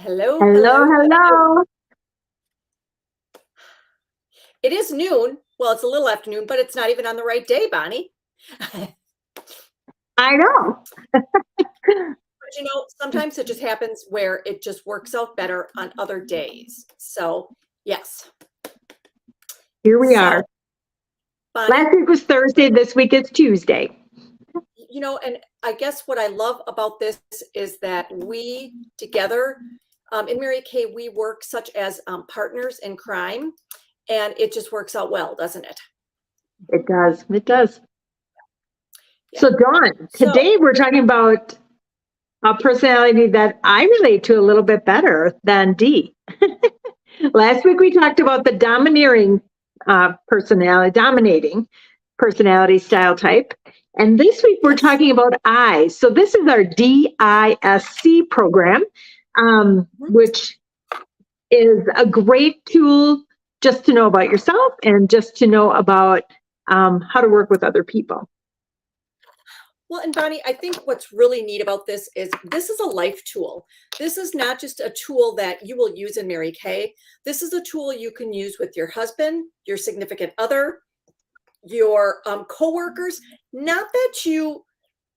Hello, Hello, hello, hello. hello. It is noon. Well, it's a little afternoon, but it's not even on the right day, Bonnie. I know. But sometimes it just happens where it just works out better on other days. So, yes. Here we So, are. Bonnie, Last week was Thursday. This week is Tuesday. and I guess what I love about this is that we together in Mary Kay, we work such as partners in crime, and it just works out well, doesn't it? It does. It does. Yeah. So, Dawn, So, today we're talking about a personality that I relate to a little bit better than Dee. Last week we talked about the domineering dominating personality style type. And this week we're yes. talking about I. So this is our DISC program, Mhm. which is a great tool just to know about yourself and just to know about how to work with other people. Well, and Bonnie, I think what's really neat about this is a life tool. This is not just a tool that you will use in Mary Kay. This is a tool you can use with your husband, your significant other, your coworkers. Not that you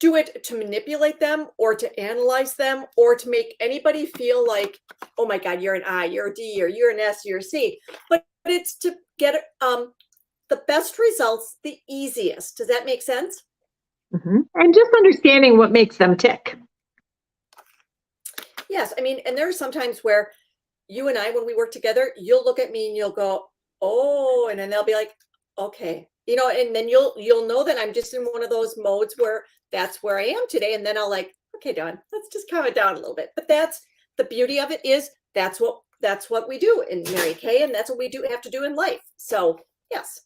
do it to manipulate them or to analyze them or to make anybody feel like, oh my God, you're an I, you're a D, or you're an S, you're a C. But it's to get the best results, the easiest. Does that make sense? Mm-hmm. And just understanding what makes them tick. Yes, I mean, and there are some times where you and I, when we work together, you'll look at me and you'll go, "Oh," and then they'll be like, "Okay," and then you'll know that I'm just in one of those modes where that's where I am today, and then I'll like, "Okay, Dawn, let's just calm it down a little bit." But that's the beauty of it is that's what we do in Mary Kay, and that's what we do have to do in life. So yes.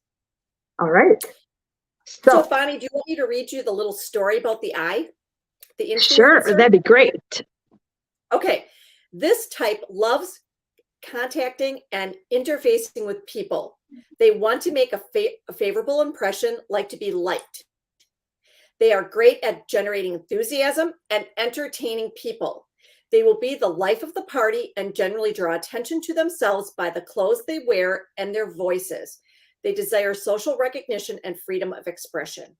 All right. So So, Bonnie, do you want me to read you the little story about the I, the sure, influencer? that'd be great. Okay, this type loves contacting and interfacing with people. They want to make a favorable impression, like to be liked. They are great at generating enthusiasm and entertaining people. They will be the life of the party and generally draw attention to themselves by the clothes they wear and their voices. They desire social recognition and freedom of expression.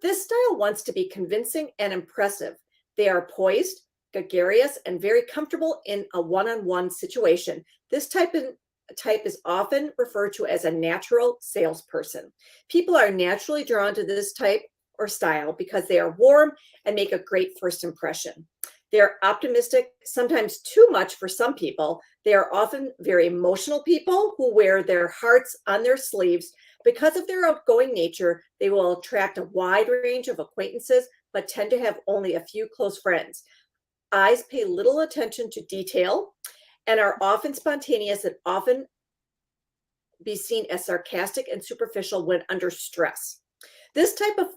This style wants to be convincing and impressive. They are poised, gregarious, and very comfortable in a one-on-one situation. This type is often referred to as a natural salesperson. People are naturally drawn to this type or style because they are warm and make a great first impression. They are optimistic, sometimes too much for some people. They are often very emotional people who wear their hearts on their sleeves. Because of their outgoing nature, they will attract a wide range of acquaintances, but tend to have only a few close friends. Eyes pay little attention to detail and are often spontaneous and often be seen as sarcastic and superficial when under stress. This type of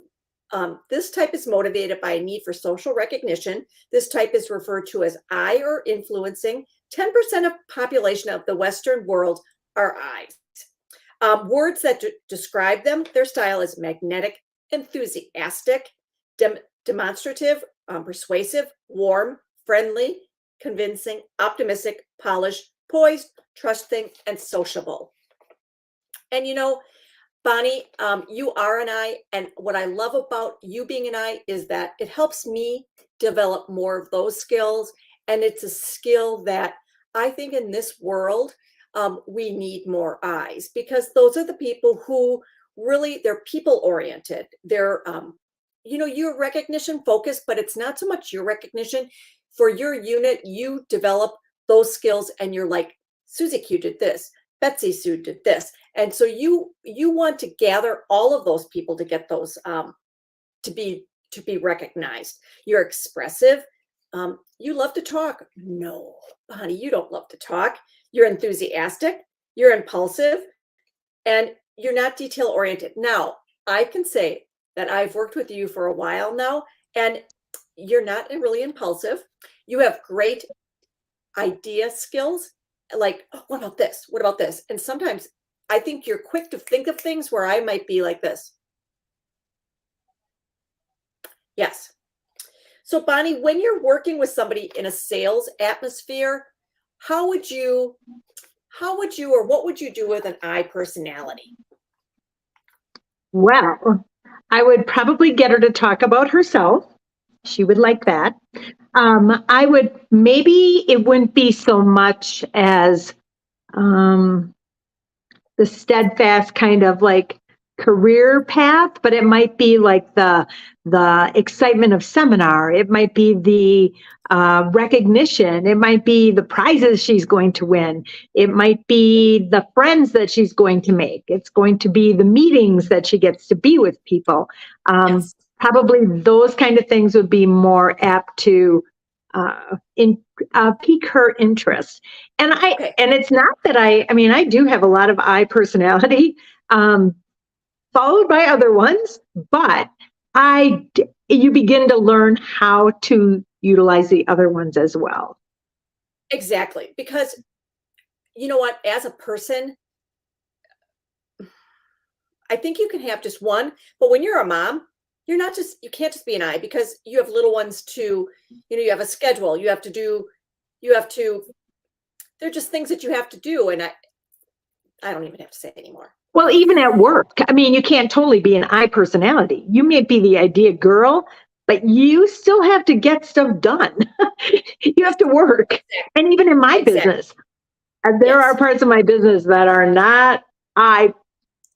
this type is motivated by a need for social recognition. This type is referred to as I or influencing. 10% of population of the Western world are I's. Words that describe them, their style is magnetic, enthusiastic, demonstrative, persuasive, warm, friendly, convincing, optimistic, polished, poised, trusting, and sociable. And Bonnie, you are an I, and what I love about you being an I is that it helps me develop more of those skills. And it's a skill that I think in this world, we need more eyes because those are the people who really, they're people oriented. They're, your recognition focused, but it's not so much your recognition. For your unit, you develop those skills and you're like, Susie Q did this, Betsy Sue did this. And so you want to gather all of those people to get those to be recognized. You're expressive. You love to talk. No, honey, you don't love to talk. You're enthusiastic. You're impulsive, and you're not detail oriented. Now, I can say that I've worked with you for a while now, and you're not really impulsive. You have great idea skills. Like, oh, what about this? What about this? And sometimes I think you're quick to think of things where I might be like this. Yes. So Bonnie, when you're working with somebody in a sales atmosphere, how would you, or what would you do with an I personality? Well, I would probably get her to talk about herself. She would like that. I would maybe it wouldn't be so much as um, the steadfast kind of like career path, but it might be like the excitement of seminar. It might be the recognition. It might be the prizes she's going to win. It might be the friends that she's going to make. It's going to be the meetings that she gets to be with people. Yes. Probably those kind of things would be more apt to uh, in, pique her interest. And Okay. and it's not that I mean, I do have a lot of I personality, followed by other ones, but you begin to learn how to utilize the other ones as well. Exactly. Because you know what, as a person, I think you can have just one, but when you're a mom, you can't just be an I because you have little ones too. You have a schedule, you have to, they're just things that you have to do. And I don't even have to say anymore. Well, even at work, I mean, you can't totally be an I personality. You may be the idea girl, but you still have to get stuff done. You have to work. And even in my Exactly. business, there are Yes. parts of my business that are not I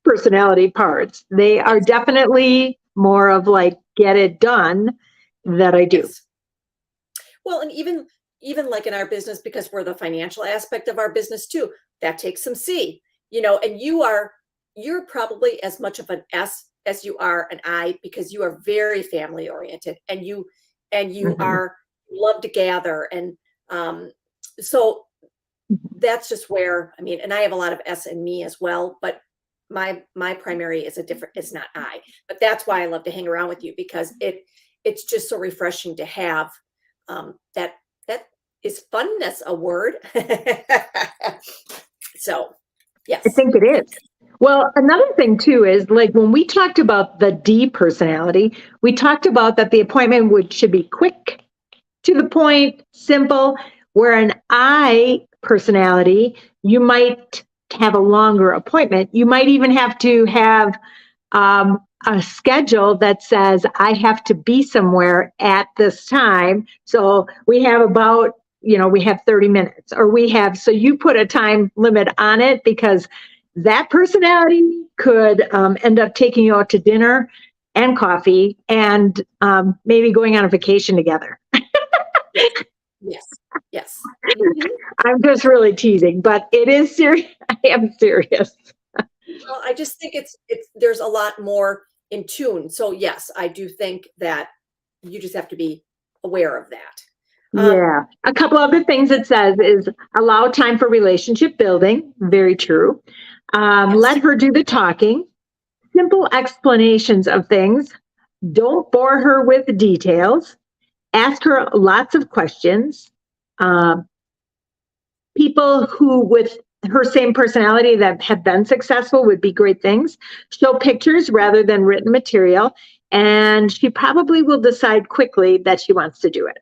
personality parts. They are Yes. definitely more of like get it done that I do. Yes. Well, and even like in our business, because we're the financial aspect of our business too, that takes some C, and you're probably as much of an S as you are an I because you are very family oriented and you Mhm. love to gather. And so that's just where, I mean, and I have a lot of S in me as well, but my primary is it's not I, but that's why I love to hang around with you because it's just so refreshing to have that is funness a word? So I yes. think it is. Well, another thing too is like when we talked about the D personality, we talked about that the appointment should be quick, to the point, simple. Where an I personality, you might have a longer appointment. You might even have to have a schedule that says I have to be somewhere at this time. So we have about, we have 30 minutes or so you put a time limit on it because that personality could end up taking you out to dinner and coffee and maybe going on a vacation together. Yes. Yes. Yes. Mhm. I'm just really teasing, but it is serious. I am serious. Well, I just think there's a lot more in tune. So yes, I do think that you just have to be aware of that. Um, Yeah. A couple other things it says is allow time for relationship building. Very true. yes. Let her do the talking. Simple explanations of things. Don't bore her with details. Ask her lots of questions. Um, People who, with her same personality that have been successful, would be great things. Show pictures rather than written material. And she probably will decide quickly that she wants to do it.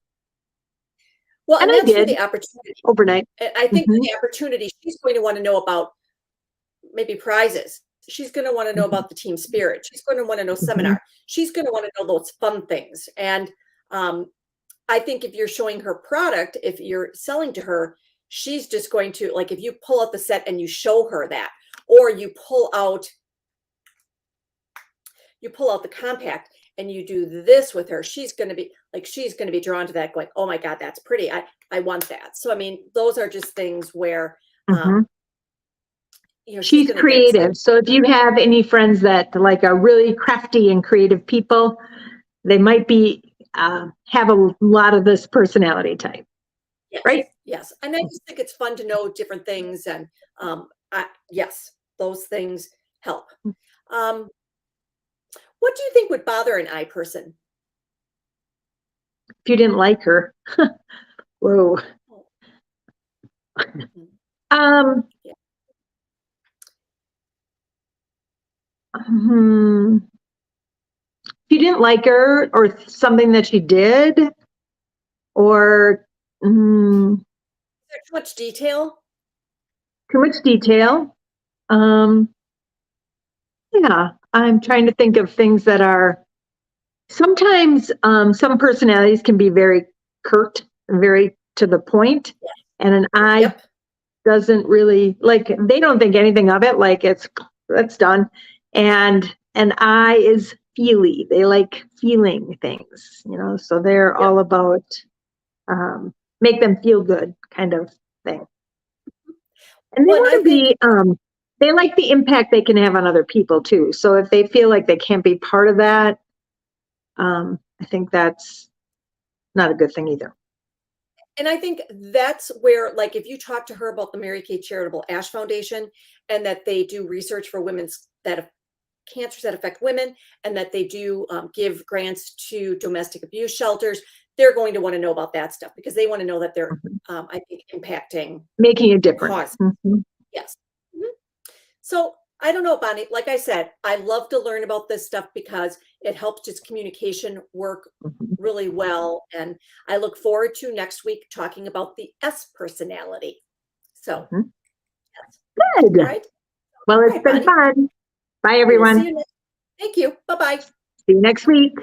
Well, And and I that's for did the opportunity. overnight. And I think for Mhm. the opportunity, she's going to want to know about maybe prizes. She's going to want to know Mhm. about the team spirit. She's going to want to know Mhm. seminar. She's going to want to know those fun things. And um, I think if you're showing her product, if you're selling to her, she's just going to like if you pull out the set and you show her that, or you pull out the compact and you do this with her, she's going to be drawn to that going, oh my God, that's pretty. I want that. So I mean, those are just things where Mhm. she's She's going to get excited. creative. So if you have any friends that like are really crafty and creative people, they might be have a lot of this personality type, Yes, right? yes. And I just think it's fun to know different things. And yes, those things help. Um, what do you think would bother an I person? If you didn't like her, whoa. Oh, mhm. Um, Yeah. hmm, she didn't like her or something that she did, or too Too much detail. much detail. Yeah, I'm trying to think of things that are sometimes some personalities can be very curt, very to the point, and an I Yep. doesn't really like, they don't think anything of it, like that's done. And an I is feely. They like feeling things, so they're Yep. all about make them feel good kind of thing. And they Well, and want I to be they like the impact they can have on other people too. So if they feel like they can't be part of that, I think that's not a good thing either. And I think that's where, like, if you talk to her about the Mary Kay Charitable Ash Foundation and that they do research for women's cancers that affect women, and that they do give grants to domestic abuse shelters, they're going to want to know about that stuff because they want to know that they're, I think, impacting Making a difference. cause. Yes. Mhm. So I don't know, Bonnie. Like I said, I love to learn about this stuff because it helps just communication work really well. And I look forward to next week talking about the S personality. So, yes. Good. All right. Well, All it's right, been Bonnie. fun. Bye, I will see everyone. you next. Thank you. Bye bye. See you next week.